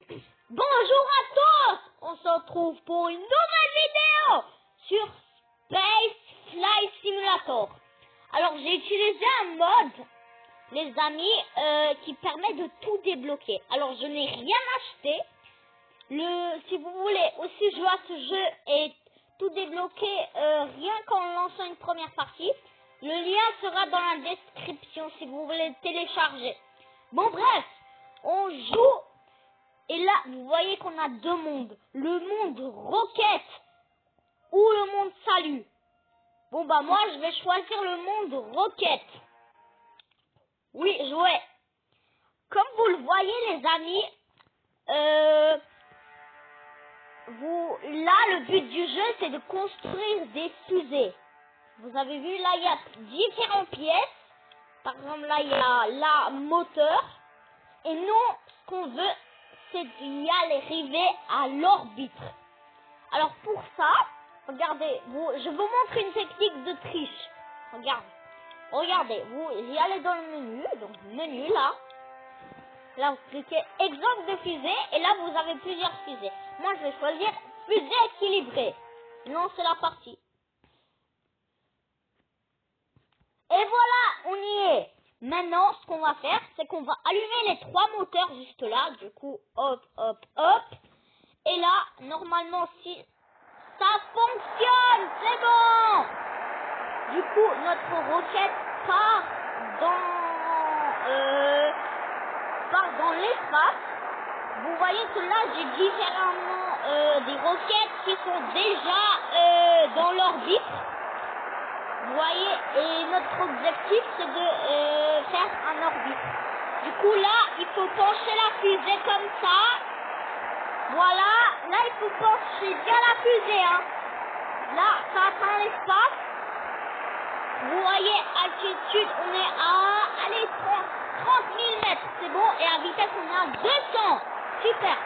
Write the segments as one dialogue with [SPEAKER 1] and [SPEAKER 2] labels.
[SPEAKER 1] Bonjour à tous. On se retrouve pour une nouvelle vidéo sur Space Flight Simulator. Alors j'ai utilisé un mode, les amis, qui permet de tout débloquer. Alors je n'ai rien acheté. Si vous voulez aussi jouer à ce jeu et tout débloquer rien qu'en lançant une première partie, le lien sera dans la description si vous voulez le télécharger. Bon bref, on joue et là vous voyez qu'on a deux mondes. Le monde roquette ou le monde salut. Bon bah moi je vais choisir le monde roquette. Oui, jouer. Comme vous le voyez les amis, là le but du jeu c'est de construire des fusées. Vous avez vu là il y a différentes pièces. Par exemple là il y a la moteur. Et nous ce qu'on veut c'est d'y arriver à l'orbite. Alors pour ça, regardez, je vous montre une technique de triche. Regardez, vous y allez dans le menu, donc menu là. Là vous cliquez exemple de fusée et là vous avez plusieurs fusées. Moi je vais choisir fusée équilibrée. Lancer la partie. Et voilà, on y est. Maintenant, ce qu'on va faire, c'est qu'on va allumer les trois moteurs juste là. Du coup, hop, hop, hop. Et là, normalement, si ça fonctionne, c'est bon. Du coup, notre roquette part dans l'espace. Vous voyez que là, j'ai différemment des roquettes qui sont déjà dans l'orbite. Vous voyez, et notre objectif c'est de faire un orbite. Du coup là, il faut pencher la fusée comme ça. Voilà, là il faut pencher bien la fusée. Hein. Là, ça atteint l'espace. Vous voyez, altitude, on est à 30 000 mètres. C'est bon, et à vitesse, on est à 200. Super.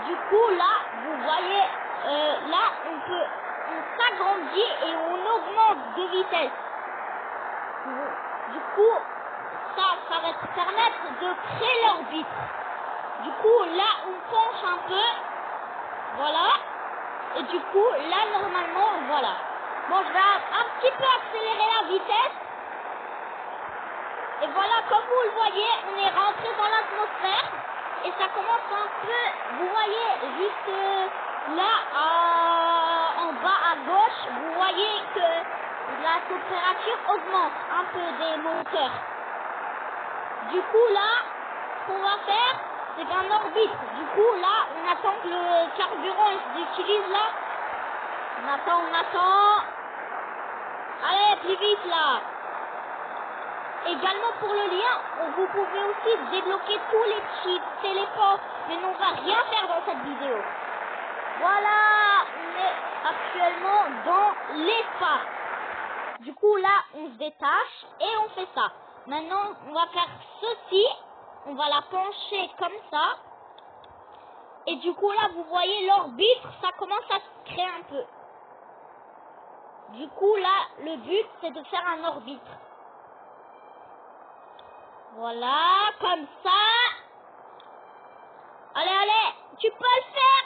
[SPEAKER 1] Du coup là, vous voyez, là on s'agrandit et on augmente de vitesse. Du coup, ça va te permettre de créer l'orbite. Du coup, là, on penche un peu. Voilà. Et du coup, là, normalement, voilà. Bon, je vais un petit peu accélérer la vitesse. Et voilà, comme vous le voyez, on est rentré dans l'atmosphère. Et ça commence un peu, vous voyez, juste là, en bas à gauche, vous voyez que la température augmente un peu des moteurs. Du coup là, ce qu'on va faire, c'est qu'en orbite. Du coup là, on attend que le carburant s'utilise là. On attend. Allez, plus vite là. Également pour le lien, vous pouvez aussi débloquer tous les chips, téléports, mais on va rien faire dans cette vidéo. Voilà, on est actuellement dans l'espace. Du coup là, on se détache et on fait ça. Maintenant, on va faire ceci. On va la pencher comme ça. Et du coup là, vous voyez l'orbite, ça commence à se créer un peu. Du coup là, le but c'est de faire un orbite. Voilà, comme ça. Allez, tu peux le faire.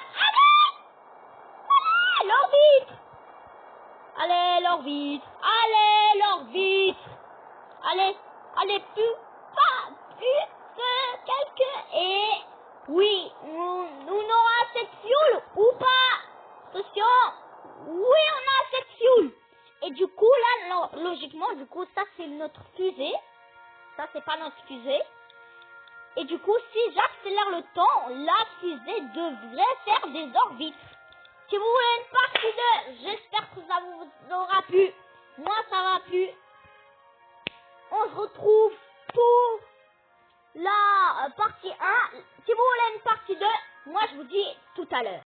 [SPEAKER 1] Allez, l'orbite. Allez, l'orbite. Allez, plus que quelques. Et oui, nous aurons assez de fuel ou pas. Attention. Oui, on a assez de fuel. Et du coup, là, logiquement, du coup, ça c'est notre fusée. Ça, c'est pas notre fusée. Et du coup, si j'accélère le temps, la fusée devrait faire des orbites. Si vous voulez une partie 2, j'espère que ça vous aura plu. Moi, ça m'a plu. On se retrouve pour la partie 1. Si vous voulez une partie 2, moi, je vous dis tout à l'heure.